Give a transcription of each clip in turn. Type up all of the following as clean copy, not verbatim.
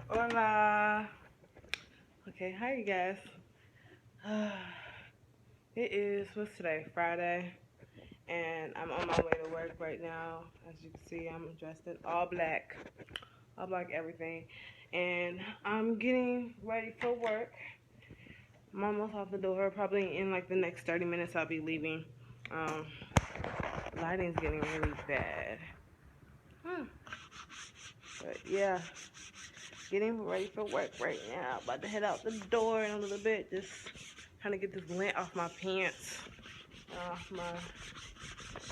Hola. Okay, hi you guys. It is, what's today? Friday. And I'm on my way to work right now. As you can see, I'm dressed in all black. All black everything. And I'm getting ready for work. I'm almost off the door. Probably in like the next 30 minutes I'll be leaving. Um, Lighting's getting really bad. But yeah, getting ready for work right now. About to head out the door in a little bit. Just trying to get this lint off my pants, off my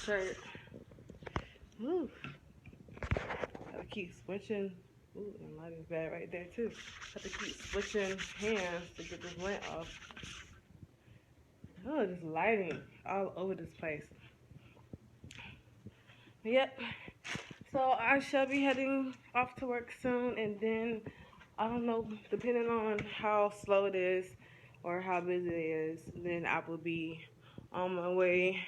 shirt. Ooh, gotta keep switching. Ooh, and lighting's bad right there too. Have to keep switching hands to get this lint off. Oh, this lighting all over this place. Yep. So I shall be heading off to work soon, and then I don't know, depending on how slow it is or how busy it is, then I will be on my way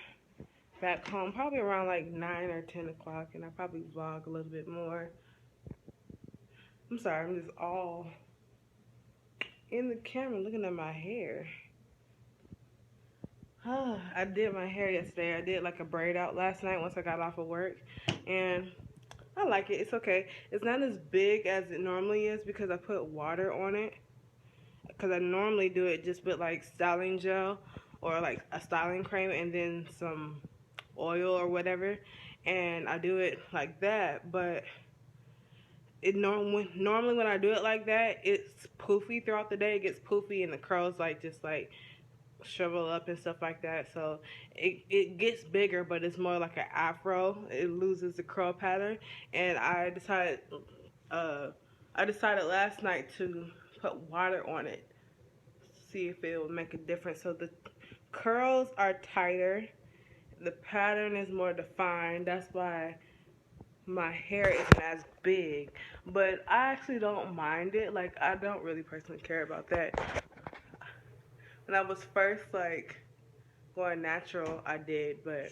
back home, probably around like 9 or 10 o'clock, and I'll probably vlog a little bit more. I'm sorry, I'm just all in the camera looking at my hair. I did my hair yesterday. I did like a braid out last night once I got off of work, and I like it. It's okay. It's not as big as it normally is because I put water on it. Because I normally do it just with like styling gel or like a styling cream and then some oil or whatever, and I do it like that. But normally when I do it like that, it's poofy throughout the day. It gets poofy and the curls like just like shrivel up and stuff like that. So it gets bigger, but it's more like an afro. It loses the curl pattern, and uh I decided last night to put water on it, see if it will make a difference. So the curls are tighter, the pattern is more defined. That's why my hair isn't as big, but I actually don't mind it. Like, I don't really personally care about that. When I was first like going natural, I did, but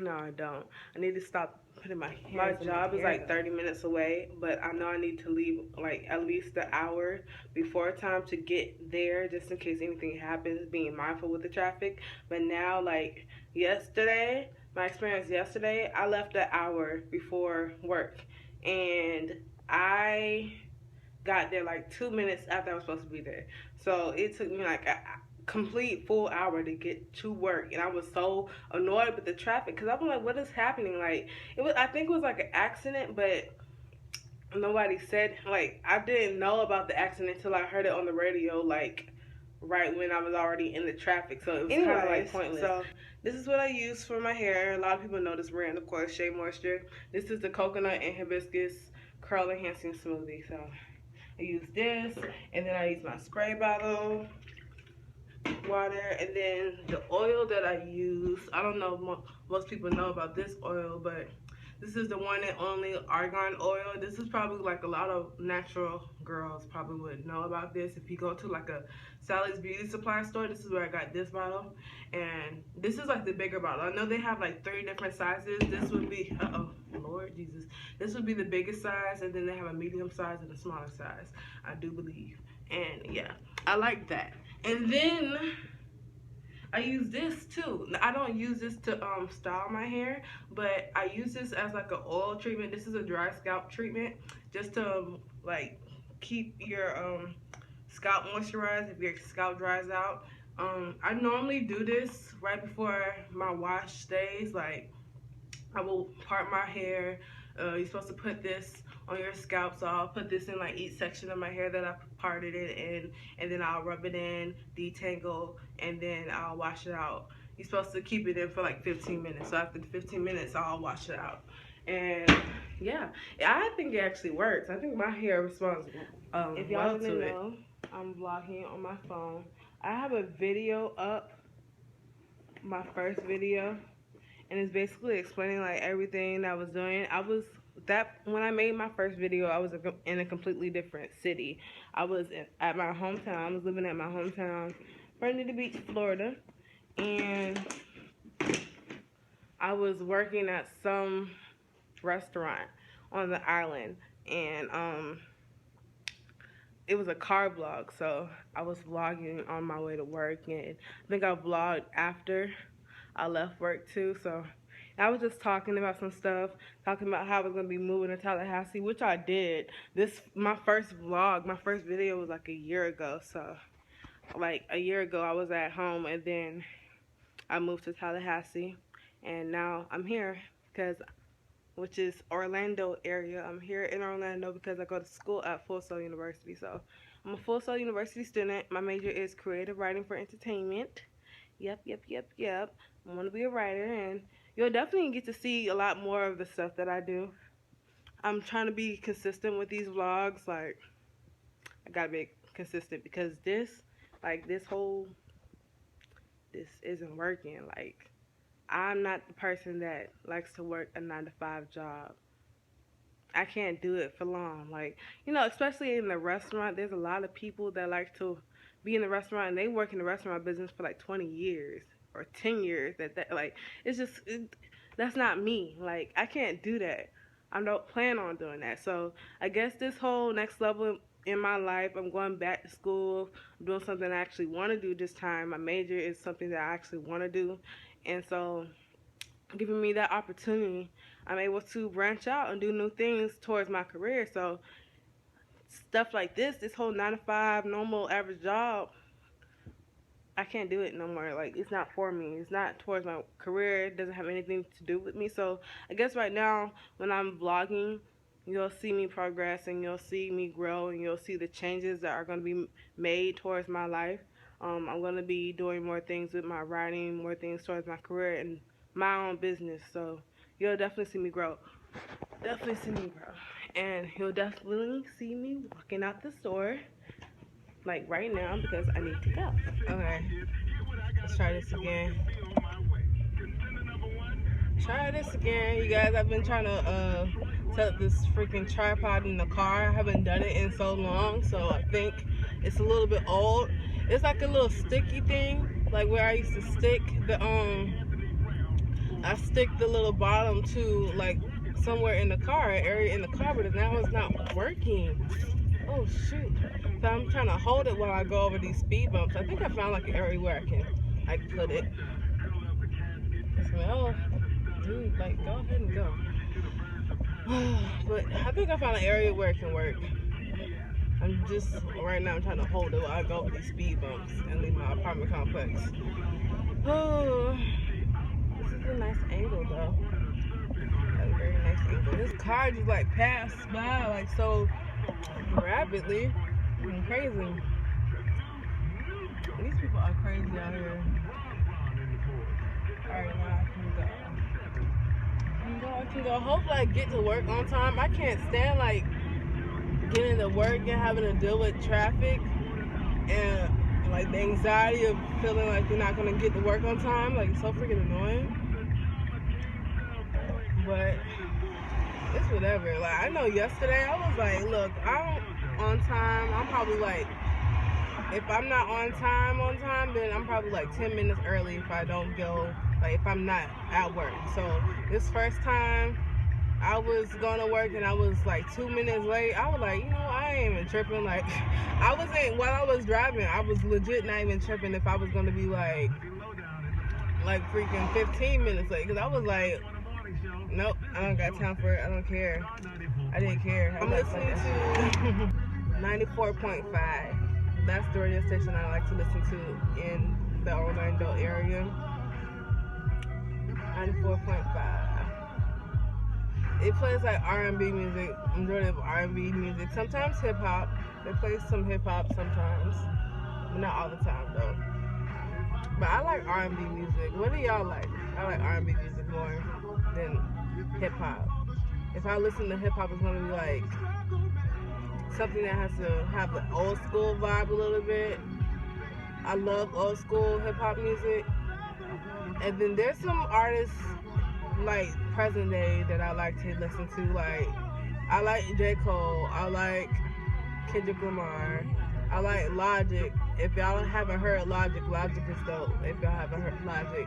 no, I don't. I need to stop putting my hair. My job is like 30 minutes away, but I know I need to leave like at least an hour before time to get there, just in case anything happens, being mindful with the traffic. But now, like yesterday, my experience yesterday, I left an hour before work, and I got there like 2 minutes after I was supposed to be there. So it took me like a complete full hour to get to work, and I was so annoyed with the traffic because I was like, what is happening? Like, it was, I think it was like an accident, but nobody said, like, I didn't know about the accident until I heard it on the radio, like right when I was already in the traffic. So it was kind of like pointless. So this is what I use for my hair. A lot of people know this brand, of course, Shea Moisture. This is the coconut and hibiscus curl enhancing smoothie. So I use this, and then I use my spray bottle, water, and then the oil that I use. I don't know, most people know about this oil, but this is the one and only argan oil. This is probably like a lot of natural girls probably would know about this. If you go to like a Sally's Beauty Supply store, this is where I got this bottle, and this is like the bigger bottle. I know they have like 3 different sizes. This would be, Lord Jesus, this would be the biggest size, and then they have a medium size and a smaller size, I do believe. And yeah, I like that. And then I use this too. I don't use this to style my hair, but I use this as like an oil treatment. This is a dry scalp treatment, just to like keep your scalp moisturized if your scalp dries out. I normally do this right before my wash days. Like, I will part my hair. You're supposed to put this on your scalp, so I'll put this in like each section of my hair that I parted it in, and then I'll rub it in, detangle, and then I'll wash it out. You're supposed to keep it in for like 15 minutes. So after the 15 minutes, I'll wash it out. And yeah, I think it actually works. I think my hair responds if y'all didn't know, I'm vlogging on my phone. I have a video up, my first video, and it's basically explaining like everything that I was doing. When I made my first video, I was in a completely different city. I was at my hometown. I was living at my hometown, Virginia Beach, Florida, and I was working at some restaurant on the island, and it was a car vlog, so I was vlogging on my way to work, and I think I vlogged after I left work too. So I was just talking about some stuff, talking about how I was gonna be moving to Tallahassee, which I did. My first vlog, my first video was like a year ago. So like a year ago, I was at home, and then I moved to Tallahassee, and now I'm here because, which is Orlando area. I'm here in Orlando because I go to school at Full Sail University. So I'm a Full Sail University student. My major is creative writing for entertainment. Yep. I want to be a writer, and you'll definitely get to see a lot more of the stuff that I do. I'm trying to be consistent with these vlogs. Like, I gotta be consistent because this isn't working. Like, I'm not the person that likes to work a 9-to-5 job. I can't do it for long. Like, you know, especially in the restaurant, there's a lot of people that like to be in the restaurant, and they work in the restaurant business for like 20 years or 10 years. Like, it's just, that's not me. Like, I can't do that. I don't plan on doing that. So I guess this whole next level in my life, I'm going back to school. I'm doing something I actually want to do this time. My major is something that I actually want to do. And so giving me that opportunity, I'm able to branch out and do new things towards my career. So stuff like this whole 9-to-5 normal average job, I can't do it no more. Like, it's not for me. It's not towards my career. It doesn't have anything to do with me. So I guess right now when I'm vlogging, you'll see me progress, and you'll see me grow, and you'll see the changes that are going to be made towards my life. I'm going to be doing more things with my writing, more things towards my career and my own business. So you'll definitely see me grow. Definitely see me grow. And you'll definitely see me walking out the store, like right now, because I need to go. Okay, let's try this again. You guys. I've been trying to set up this freaking tripod in the car. I haven't done it in so long, so I think it's a little bit old. It's like a little sticky thing, like where I used to stick the I stick the little bottom to like somewhere in the car, area in the car, but now it's not working. Oh shoot. So I'm trying to hold it while I go over these speed bumps. I think I found like an area where I can put it. Oh, dude, like, go ahead and go. But I think I found an area where it can work. I'm just, right now I'm trying to hold it while I go over these speed bumps and leave my apartment complex. Oh, this is a nice angle though. That's a very nice angle. This car just like passed by like so rapidly. It's crazy. These people are crazy out here. Alright, now I can go. Hopefully I get to work on time. I can't stand like getting to work and having to deal with traffic and like the anxiety of feeling like you're not gonna get to work on time. Like, it's so freaking annoying. But it's whatever. Like, I know yesterday I was like, look, I'm on time. I'm probably like, if I'm not on time, then I'm probably like 10 minutes early if I don't go, like if I'm not at work. So this first time I was going to work and I was like 2 minutes late, I was like, you know, I ain't even tripping. Like, while I was driving, I was legit not even tripping if I was going to be like freaking 15 minutes late. Because I was like, nope, I don't got time for it. I don't care. I didn't care. I'm listening to 94.5. That's the radio station I like to listen to in the Orlando area. 94.5. It plays like R&B music, majority of R&B music. Sometimes hip hop. They play some hip hop sometimes, but not all the time though. But I like R&B music. What do y'all like? I like R&B music more than hip hop. If I listen to hip hop, it's gonna be like something that has to have the old school vibe a little bit. I love old school hip hop music. And then there's some artists like present day that I like to listen to. Like, I like J. Cole. I like Kendrick Lamar. I like Logic. If y'all haven't heard Logic, Logic is dope. If y'all haven't heard Logic.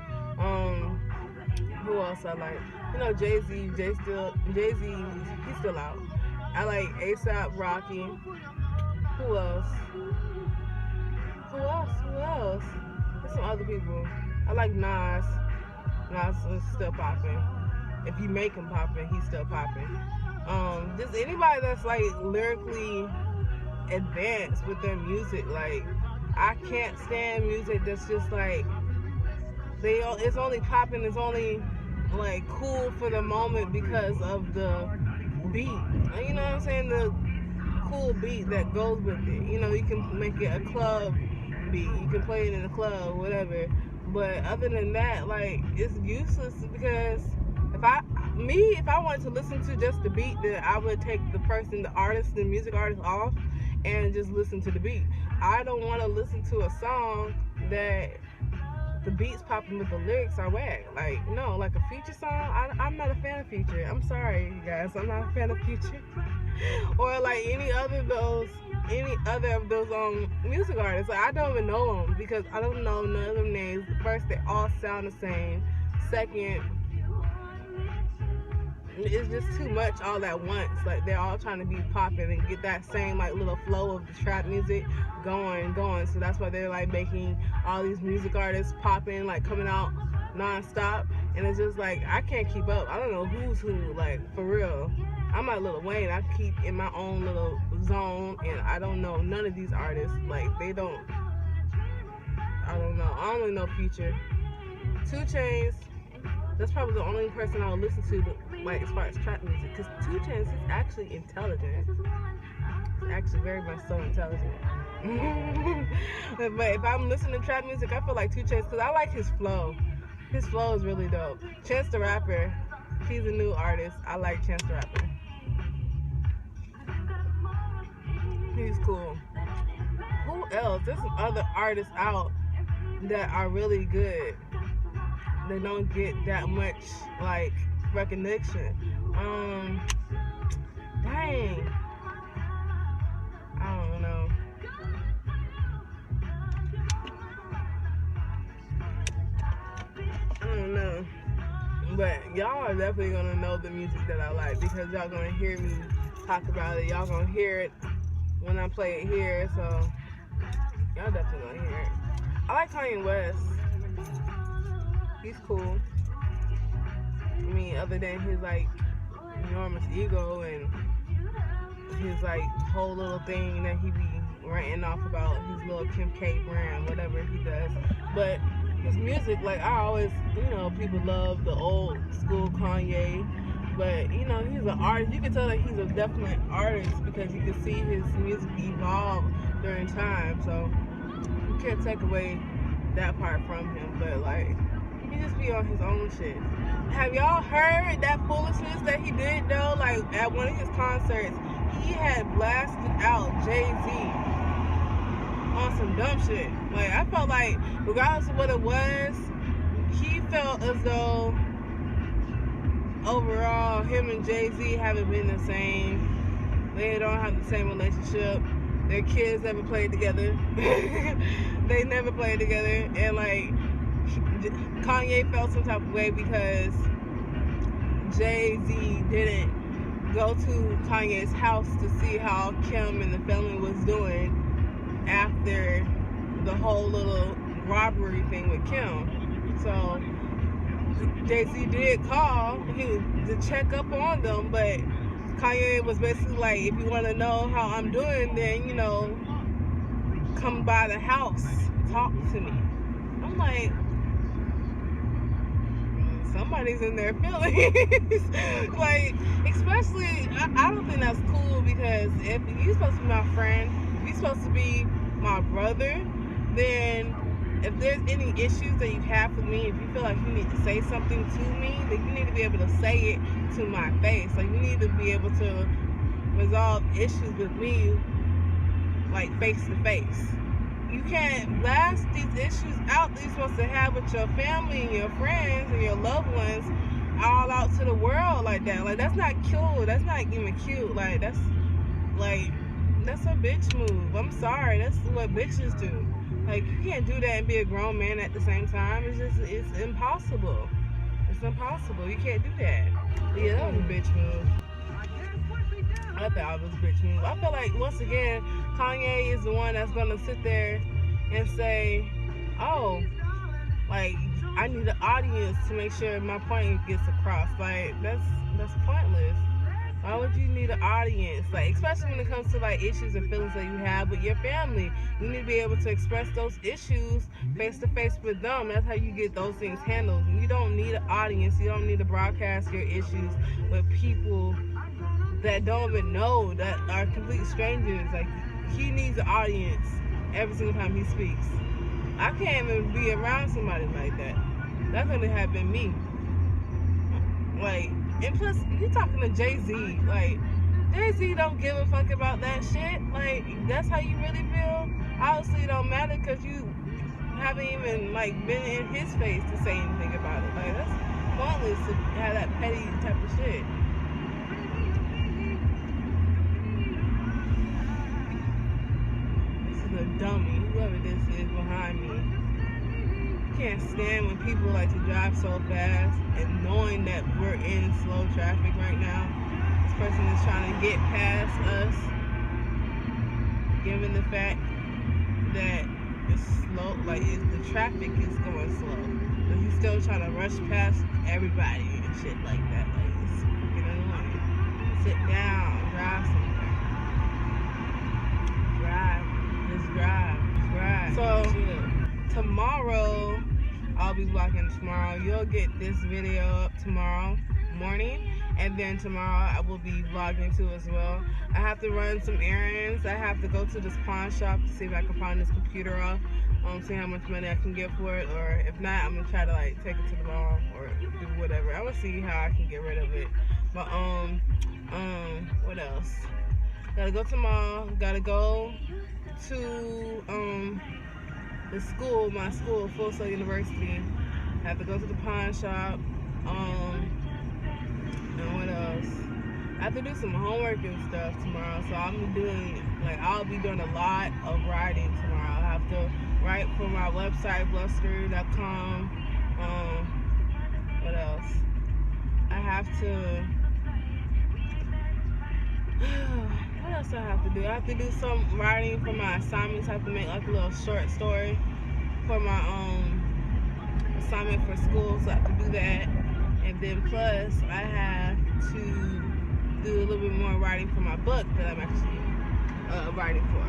Who else I like? You know, Jay-Z. Jay-Z, he's still out. I like A$AP Rocky. Who else? Who else? Who else? There's some other people. I like Nas. Nas is still popping. If you make him popping, he's still popping. Just anybody that's like lyrically advanced with their music. Like, I can't stand music that's just like it's only popping. It's only like cool for the moment because of the beat. You know what I'm saying? The cool beat that goes with it. You know, you can make it a club beat. You can play it in a club, whatever. But other than that, like, it's useless because if I wanted to listen to just the beat, then I would take the artist, the music artist off and just listen to the beat. I don't want to listen to a song that the beats popping with the lyrics are whack. Like, no, like a Future song, I'm not a fan of Future. I'm sorry, you guys, I'm not a fan of Future. Or like any other of those music artists. Like, I don't even know them because I don't know none of them names. First, they all sound the same. Second, it's just too much all at once. Like, they're all trying to be popping and get that same like little flow of the trap music going. So that's why they're like making all these music artists popping, like coming out non-stop. And it's just like, I can't keep up. I don't know who's who, like, for real. I'm like Lil Wayne. I keep in my own little zone, and I don't know none of these artists. Like, I don't know. I only know Future. 2 Chainz, that's probably the only person I would listen to, like, as far as trap music. Because 2 Chainz is actually intelligent. He's actually very much so intelligent. But if I'm listening to trap music, I feel like 2 Chainz, because I like his flow. His flow is really dope. Chance the Rapper, he's a new artist. I like Chance the Rapper. He's cool. Who else? There's some other artists out that are really good. They don't get that much like recognition. Dang. I don't know. But y'all are definitely gonna know the music that I like because y'all gonna hear me talk about it. Y'all gonna hear it when I play it here, so y'all definitely gonna hear it. I like Kanye West. He's cool. I mean, other than his like enormous ego and his like whole little thing that he be ranting off about, his little Kim K brand, whatever he does. But his music, like, I always, people love the old school Kanye, but he's an artist. You can tell that he's a definite artist because you can see his music evolve during time. So you can't take away that part from him, but like, he just be on his own shit. Have y'all heard that foolishness that he did though? Like, at one of his concerts, he had blasted out Jay-Z on some dumb shit. Like, I felt like, regardless of what it was, he felt as though overall him and Jay-Z haven't been the same. They don't have the same relationship. Their kids never played together. They never played together. And like, Kanye felt some type of way because Jay-Z didn't go to Kanye's house to see how Kim and the family was doing after the whole little robbery thing with Kim. So Jay-Z did call to check up on them, but Kanye was basically like, if you want to know how I'm doing, then come by the house, talk to me. I'm like, somebody's in their feelings. Like, especially, I don't think that's cool because if you're supposed to be my friend, if you're supposed to be my brother, then if there's any issues that you have with me, if you feel like you need to say something to me, then you need to be able to say it to my face. Like, you need to be able to resolve issues with me, like, face to face. You can't blast these issues out that you're supposed to have with your family and your friends and your loved ones all out to the world like that. Like, that's not cute. That's not even cute. Like, that's a bitch move. I'm sorry. That's what bitches do. Like, you can't do that and be a grown man at the same time. It's impossible. It's impossible. You can't do that. Yeah, that was a bitch move. I thought it was a bitch move. I feel like, once again, Kanye is the one that's gonna sit there and say, oh, like, I need an audience to make sure my point gets across. Like, that's pointless. Why would you need an audience? Like, especially when it comes to like issues and feelings that you have with your family. You need to be able to express those issues face to face with them. That's how you get those things handled. You don't need an audience. You don't need to broadcast your issues with people that don't even know, that are complete strangers. Like, he needs an audience every single time he speaks. I can't even be around somebody like that. That couldn't have been me. Like, and plus, you talking to Jay-Z. Like, Jay-Z don't give a fuck about that shit. Like, that's how you really feel? Obviously, it don't matter because you haven't even, like, been in his face to say anything about it. Like, that's pointless to have that petty type of shit. This is a dummy, whoever this is behind me. Can't stand when people like to drive so fast and knowing that we're in slow traffic right now. This person is trying to get past us, given the fact that it's slow, like the traffic is going slow, but he's still trying to rush past everybody and shit like that. Like, it's freaking annoying. Sit down, drive somewhere. Drive. So tomorrow, I'll be vlogging tomorrow. You'll get this video up tomorrow morning, and then tomorrow I will be vlogging too as well. I have to run some errands. I have to go to this pawn shop to see if I can pawn this computer off, see how much money I can get for it, or if not, I'm gonna try to like take it to the mall or do whatever. I'm gonna see how I can get rid of it. But what else? Gotta go to the mall. Gotta go to the school, my school, Full Sail University. I have to go to the pawn shop. And what else? I have to do some homework and stuff tomorrow. So I'll be doing a lot of writing tomorrow. I have to write for my website, bluster.com. What else? I have to. What else do I have to do? I have to do some writing for my assignments. I have to make like a little short story for my assignment for school, so I have to do that. And then plus I have to do a little bit more writing for my book that I'm actually writing for.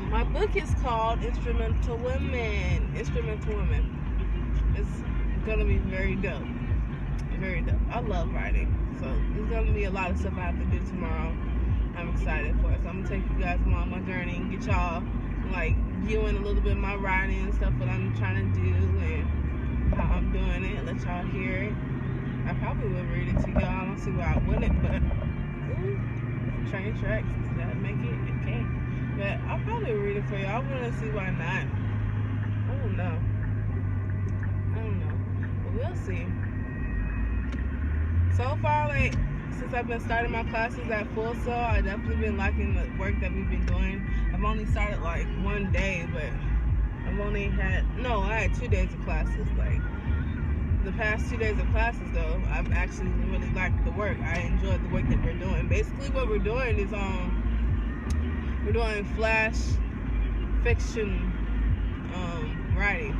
My book is called Instrumental Women. It's gonna be very dope. Very dope. I love writing. So there's gonna be a lot of stuff I have to do tomorrow. I'm excited for it. So I'm gonna take you guys along my journey and get y'all like viewing a little bit of my writing and stuff, what I'm trying to do and how I'm doing it. Let y'all hear it. I probably will read it to y'all. I don't see why I wouldn't, but train tracks, does that make it? It can. But I'll probably read it for y'all. I want to see why not. I don't know. But we'll see. So far, like, since I've been starting my classes at Full Sail, I've definitely been liking the work that we've been doing. I've only started like one day, but I had 2 days of classes. Like, the past 2 days of classes though, I've actually really liked the work. I enjoyed the work that we're doing. Basically what we're doing is we're doing flash fiction writing.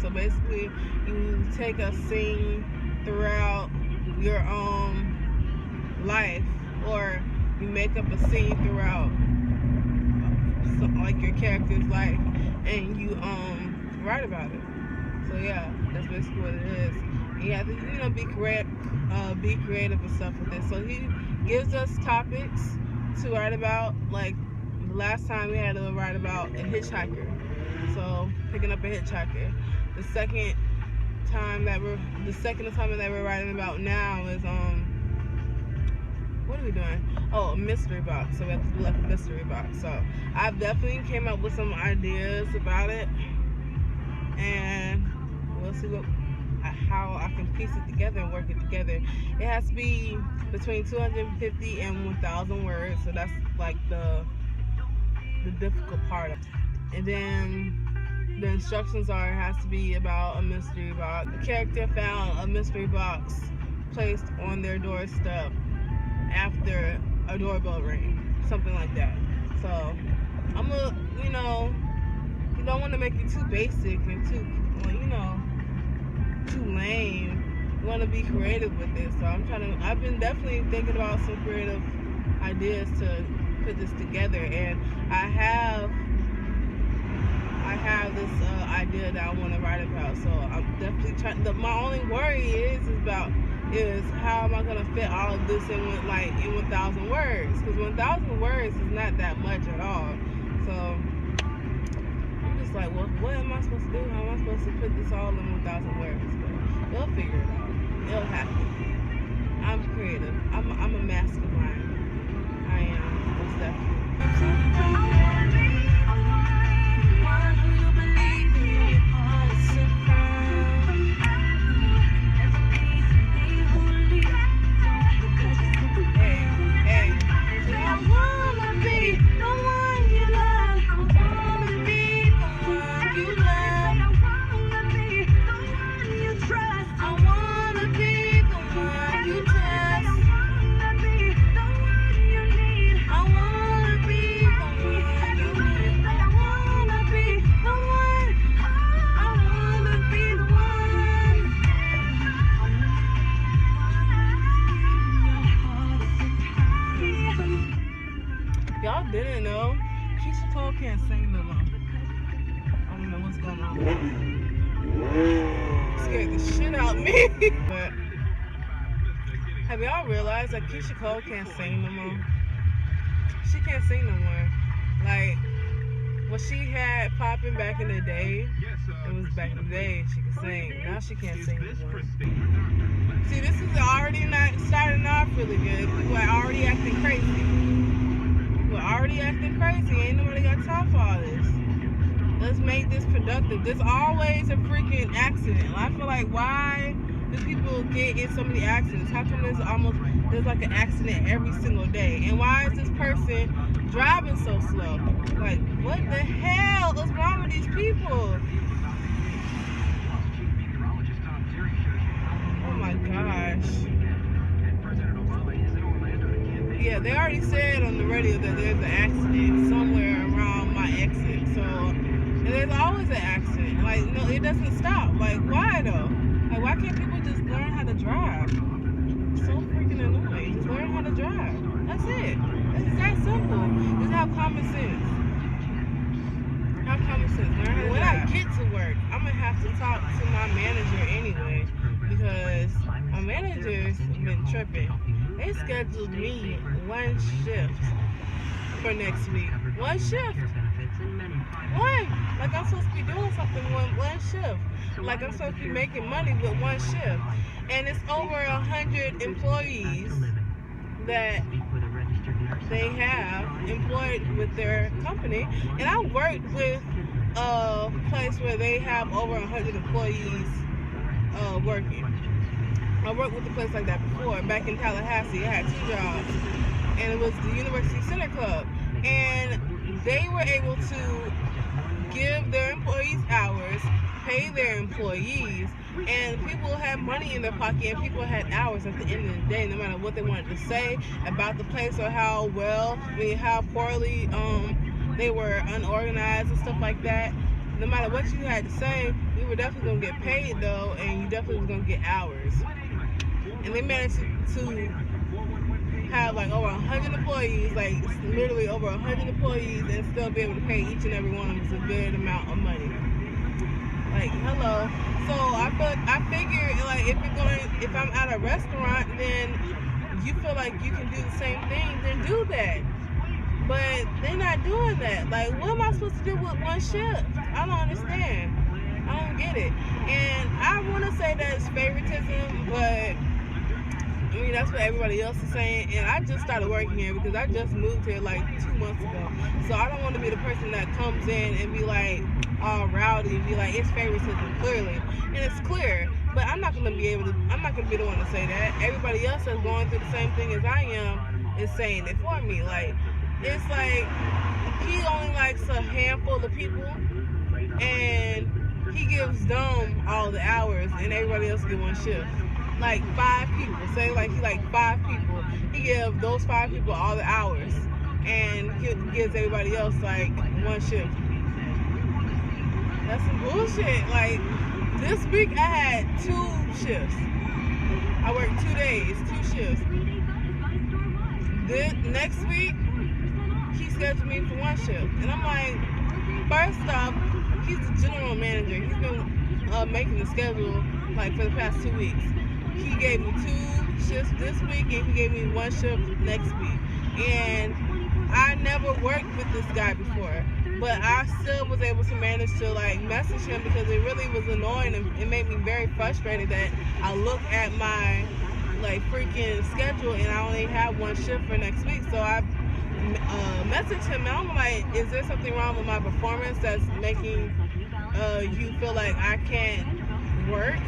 So basically you take a scene throughout your own life, or you make up a scene throughout like your character's life, and you write about it. So yeah, that's basically what it is. And you have to, be creative and stuff with this. So he gives us topics to write about. Like the last time we had to write about a hitchhiker. So picking up a hitchhiker. The second assignment that we're writing about now is what are we doing? Oh, a mystery box. So we have to do like a mystery box. So I've definitely came up with some ideas about it, and we'll see how I can piece it together and work it together. It has to be between 250 and 1,000 words. So that's like the difficult part of it. And then the instructions are it has to be about a mystery box. The character found a mystery box placed on their doorstep after a doorbell ring, something like that. So I'm gonna, you don't want to make it too basic and too, too lame. You want to be creative with this. So I've been definitely thinking about some creative ideas to put this together, and I have this idea that I want to write about. So I'm definitely trying. My only worry is how am I gonna fit all of this in 1,000 words? Because 1,000 words is not that much at all. So I'm just like, well, what am I supposed to do? How am I supposed to put this all in 1,000 words? But they'll figure it out. It'll happen. I'm creative. I'm a mastermind. I am, most definitely. Y'all didn't know Keyshia Cole can't sing no more. I don't know what's going on. Scared the shit out of me. But have y'all realized that Keyshia Cole can't sing no more? She can't sing no more. Like what she had popping back in the day, it was back in the day she could sing. Now she can't sing no more. See, this is already not starting off really good. People are already acting crazy. Ain't nobody got time for all this. Let's make this productive. There's always a freaking accident. I feel like, why do people get in so many accidents? How come there's like an accident every single day? And why is this person driving so slow? Like, what the hell is wrong with these people? Oh my gosh. Yeah, they already said on the radio that there's an accident somewhere around my exit. So, and there's always an accident. Like, no, it doesn't stop. Like, why though? Like, why can't people just learn how to drive? It's so freaking annoying. Just learn how to drive. That's it. It's that simple. Just have common sense. Have common sense. Learn how to when drive. I get to work, I'm gonna have to talk to my manager anyway, because my manager's been tripping. They scheduled me one shift for next week. One shift. One. Like I'm supposed to be doing something one shift. Like I'm supposed to be making money with one shift. And it's over 100 employees that they have employed with their company. And I worked with a place where they have over 100 employees working. I worked with a place like that before, back in Tallahassee. I had 2 jobs, and it was the University Center Club. And they were able to give their employees hours, pay their employees, and people had money in their pocket, and people had hours at the end of the day, no matter what they wanted to say about the place or how poorly they were unorganized and stuff like that. No matter what you had to say, you were definitely going to get paid, though, and you definitely was going to get hours. And they managed to have like over 100 employees, like literally over 100 employees, and still be able to pay each and every one of them a good amount of money. Like, hello. So I figure like if I'm at a restaurant, then you feel like you can do the same thing, then do that. But they're not doing that. Like, what am I supposed to do with one shift? I don't understand. I don't get it. And I want to say that it's favoritism, but I mean, that's what everybody else is saying. And I just started working here because I just moved here like 2 months ago. So I don't want to be the person that comes in and be like all rowdy and be like, it's favoritism, clearly. And it's clear. But I'm not going to be the one to say that. Everybody else that's going through the same thing as I am is saying it for me. Like, it's like he only likes a handful of people, and he gives them all the hours, and everybody else get one shift. Like 5 people. Say like he like 5 people. He give those 5 people all the hours, and gives everybody else like one shift. That's some bullshit. Like, this week I had 2 shifts. I worked 2 days, 2 shifts. Then next week, he scheduled me for 1 shift. And I'm like, first off, he's the general manager. He's been making the schedule like for the past 2 weeks. He gave me 2 shifts this week and he gave me 1 shift next week. And I never worked with this guy before, but I still was able to manage to like message him because it really was annoying and it made me very frustrated that I look at my like freaking schedule and I only have 1 shift for next week. So I messaged him and I'm like, is there something wrong with my performance that's making you feel like I can't work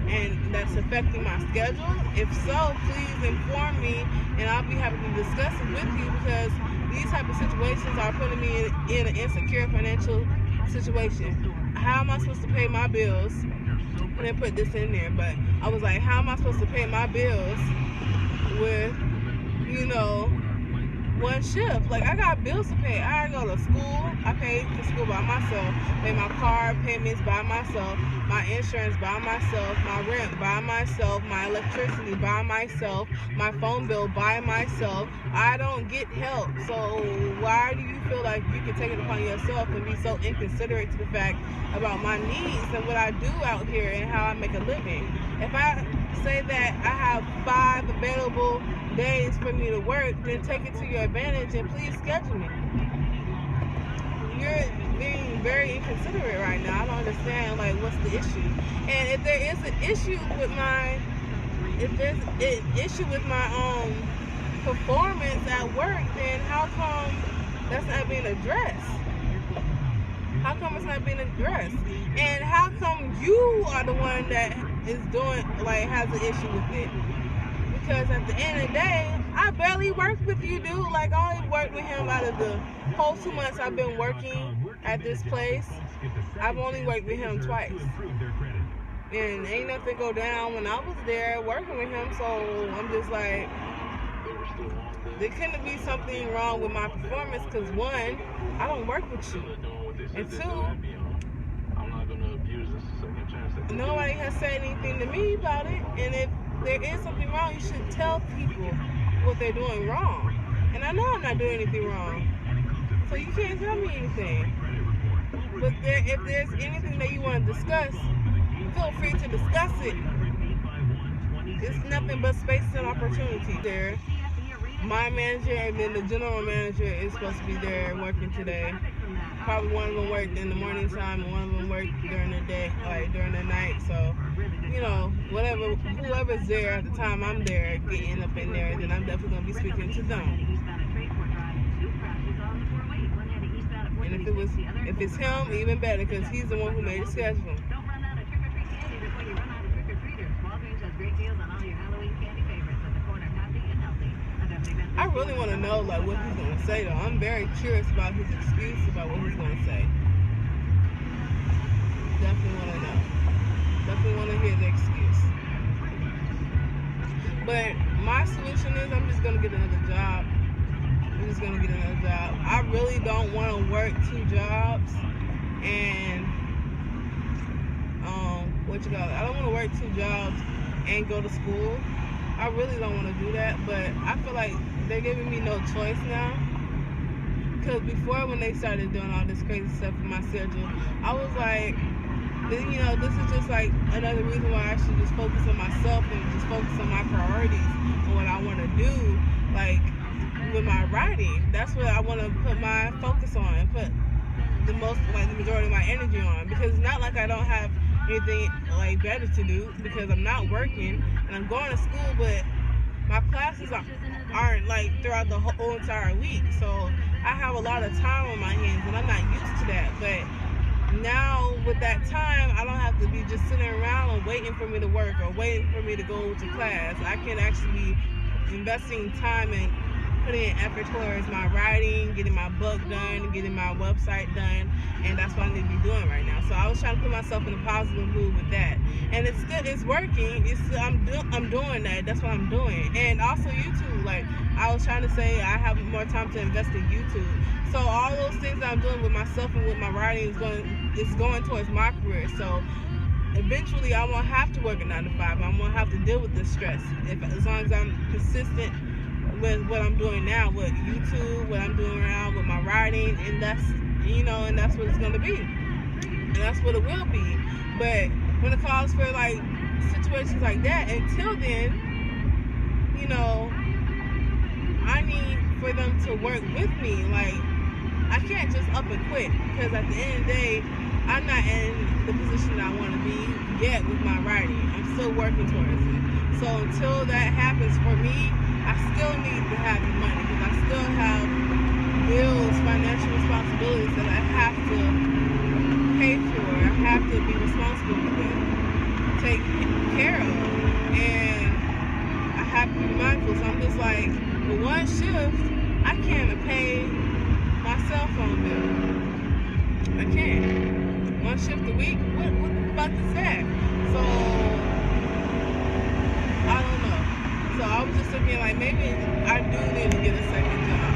and that's affecting my schedule? If so, please inform me and I'll be happy to discuss it with you, because these type of situations are putting me in an insecure financial situation. How am I supposed to pay my bills? I didn't put this in there, but I was like, how am I supposed to pay my bills with, 1 shift? Like, I got bills to pay. I go to school. I pay for school by myself. Pay my car payments by myself. My insurance by myself. My rent by myself. My electricity by myself. My phone bill by myself. I don't get help. So why do you feel like you can take it upon yourself and be so inconsiderate to the fact about my needs and what I do out here and how I make a living? If I say that I have 5 available days for me to work, then take it to your advantage and please schedule me. You're being very inconsiderate right now. I don't understand, like, what's the issue? And if there is an issue with my, performance at work, then how come that's not being addressed? How come it's not being addressed? And how come you are the one that is doing, like, has an issue with it? Because at the end of the day, I barely worked with you, dude. Like, I only worked with him out of the whole 2 months I've been working at this place. I've only worked with him twice. And ain't nothing go down when I was there working with him, so I'm just like, there couldn't be something wrong with my performance, because 1, I don't work with you. And 2, nobody has said anything to me about it. And if there is something wrong, you should tell people what they're doing wrong. And I know I'm not doing anything wrong, so you can't tell me anything. But if there's anything that you want to discuss, feel free to discuss it. It's nothing but space and opportunity there. My manager and then the general manager is supposed to be there working today. Probably one of them worked in the morning time and one of them worked during the day, like during the night. So, whoever's there at the time I'm there, getting up in there, then I'm definitely going to be speaking to them. And if it's him, even better, because he's the one who made the schedule. I really want to know, like, what he's going to say, though. I'm very curious about his excuse, about what he's going to say. Definitely want to know. Definitely want to hear the excuse. But my solution is I'm just going to get another job. I really don't want to work 2 jobs. And, I don't want to work 2 jobs and go to school. I really don't want to do that, but I feel like they're giving me no choice now. Because before, when they started doing all this crazy stuff with my schedule, I was like, this is just like another reason why I should just focus on myself and just focus on my priorities and what I want to do, like with my writing. That's what I want to put my focus on and put the majority of my energy on. Because it's not like I don't have anything like better to do, because I'm not working and I'm going to school, but my classes aren't like throughout the whole entire week, so I have a lot of time on my hands and I'm not used to that. But now with that time, I don't have to be just sitting around and waiting for me to work or waiting for me to go to class. I can actually be investing time and putting in effort towards my writing, getting my book done, getting my website done, and that's what I need to be doing right now. So I was trying to put myself in a positive mood with that, and it's working. I'm doing that. That's what I'm doing, and also YouTube. Like I was trying to say, I have more time to invest in YouTube. So all those things that I'm doing with myself and with my writing is going towards my career. So eventually I won't have to work a 9 to 5. I won't have to deal with this stress as long as I'm consistent with what I'm doing now with YouTube, what I'm doing right now with my writing, and that's what it's gonna be, and that's what it will be. But when it calls for like situations like that, until then, I need for them to work with me. Like I can't just up and quit, because at the end of the day, I'm not in the position that I want to be yet with my writing. I'm still working towards it. So until that happens for me, I still need to have the money, because I still have bills, financial responsibilities that I have to pay for. I have to be responsible with, take care of, and I have to be mindful. So I'm just like, with one shift, I can't even pay my cell phone bill. I can't. One shift a week? What the fuck is that? So I don't know. So I was just thinking like, maybe I do need to get a second job.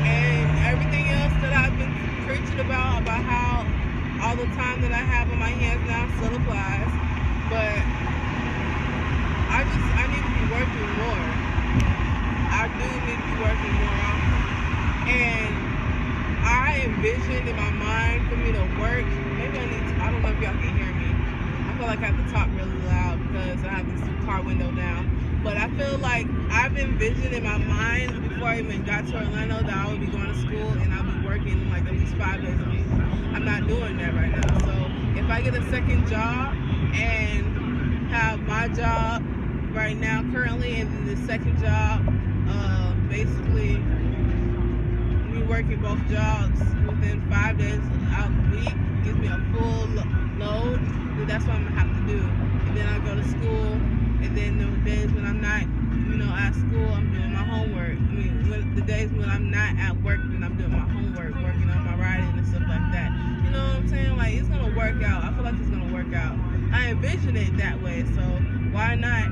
And everything else that I've been preaching about how all the time that I have on my hands now still applies. But I need to be working more. I do need to be working more often. And I envisioned in my mind for me to work. Maybe I don't know if y'all can hear me. I feel like I have to talk really loud because I have this car window down. But I feel like I've envisioned in my mind before I even got to Orlando that I would be going to school and I'll be working like at least 5 days a week. I'm not doing that right now. So if I get a second job and have my job right now currently, and then the second job, basically me working both jobs within 5 days out of the week, gives me a full load, then that's what I'm gonna have to do. And then I go to school, and then the days when I'm not, at school, I'm doing my homework. I mean, the days when I'm not at work, then I'm doing my homework, working on my writing and stuff like that. You know what I'm saying? Like, it's gonna work out. I feel like it's gonna work out. I envision it that way, so why not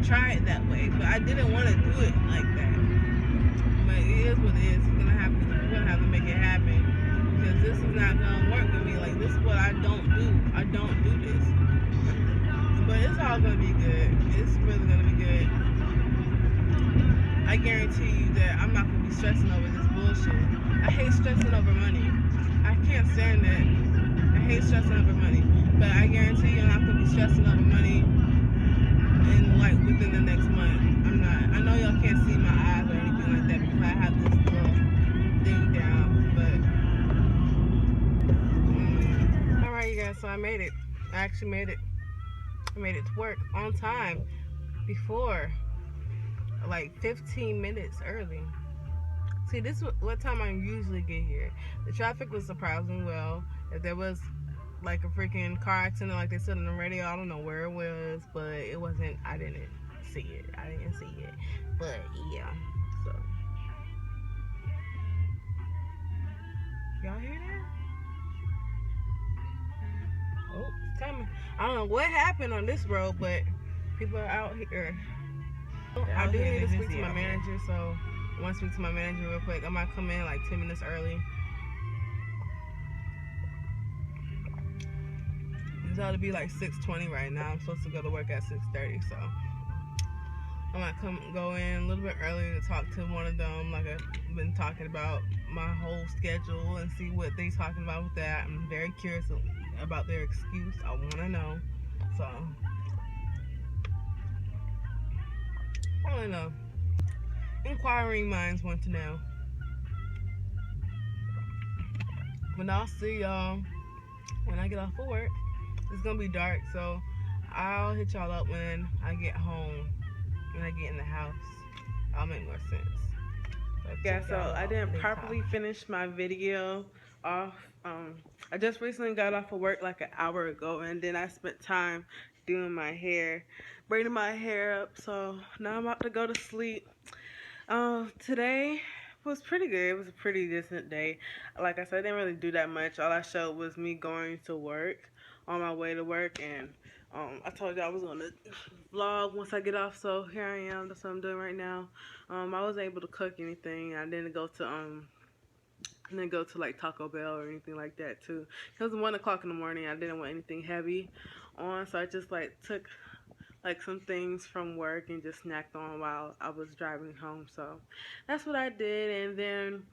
try it that way? But I didn't want to do it like that. But it is what it is. We're gonna have to make it happen, because this is not gonna work with me. Like, this is what I don't do. I don't do this. But it's all gonna be good. It's really gonna be good. I guarantee you that I'm not gonna be stressing over this bullshit. I hate stressing over money. I can't stand that. I hate stressing over money. But I guarantee you I'm not gonna be stressing over money in like within the next month. I'm not. I know y'all can't see my eyes or anything like that because I have this little thing down. But alright, you guys, so I made it. I actually made it. I made it to work on time before, like 15 minutes early. See, this is what time I usually get here. The traffic was surprisingly well. If there was like a freaking car accident like they said on the radio, I don't know where it was, but it wasn't. I didn't see it. But yeah, so y'all hear that? Oh, it's coming. I don't know what happened on this road, but people are out here. I do need to speak to my manager, so I want to speak to my manager real quick. I might come in like 10 minutes early. It's ought to be like 6:20 right now. I'm supposed to go to work at 6:30, so I might go in a little bit early to talk to one of them, like I've been talking about my whole schedule, and see what they're talking about with that. I'm very curious about their excuse. I want to know. So I don't know. Inquiring minds want to know. But I'll see y'all when I get off of work. It's gonna be dark, so I'll hit y'all up when I get home. When I get in the house, I'll make more sense. Yeah, so I didn't properly finish my video off. I just recently got off of work like an hour ago, and then I spent time doing my hair, braiding my hair up. So now I'm about to go to sleep. Today was pretty good. It was a pretty decent day. Like I said, I didn't really do that much. All I showed was me going to work, on my way to work, and I told you I was gonna vlog once I get off. So here I am. That's what I'm doing right now. I wasn't able to cook anything. I didn't go to like Taco Bell or anything like that too. It was 1 o'clock in the morning. I didn't want anything heavy on, so I just like took like some things from work and just snacked on while I was driving home. So that's what I did. And then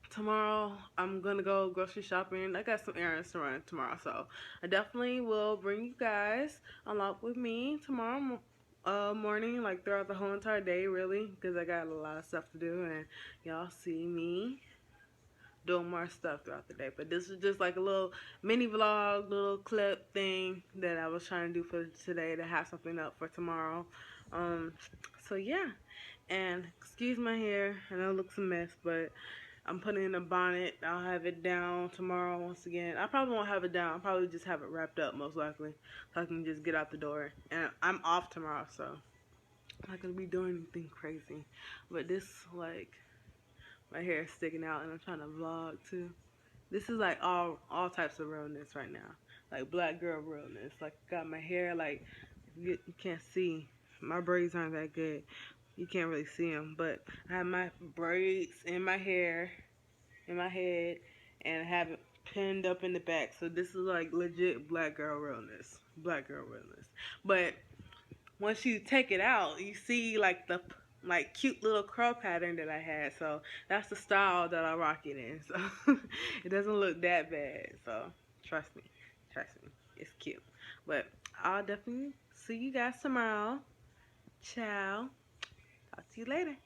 tomorrow I'm gonna go grocery shopping. I got some errands to run tomorrow, so I definitely will bring you guys along with me tomorrow morning, like throughout the whole entire day, really, because I got a lot of stuff to do, and y'all see me doing more stuff throughout the day. But this is just like a little mini vlog, little clip thing that I was trying to do for today to have something up for tomorrow. Um, so yeah, and excuse my hair, I know it looks a mess, but I'm putting in a bonnet. I'll have it down tomorrow once again. I probably won't have it down. I'll probably just have it wrapped up most likely, so I can just get out the door. And I'm off tomorrow, so I'm not gonna be doing anything crazy. But this like my hair is sticking out, and I'm trying to vlog too. This is like all types of realness right now, like black girl realness. Like got my hair like you can't see. My braids aren't that good. You can't really see them, but I have my braids in my hair, in my head, and I have it pinned up in the back. So this is like legit black girl realness, black girl realness. But once you take it out, you see like the like cute little curl pattern that I had. So that's the style that I rock it in. So it doesn't look that bad. So trust me, trust me, it's cute. But I'll definitely see you guys tomorrow. Ciao. Talk to you later.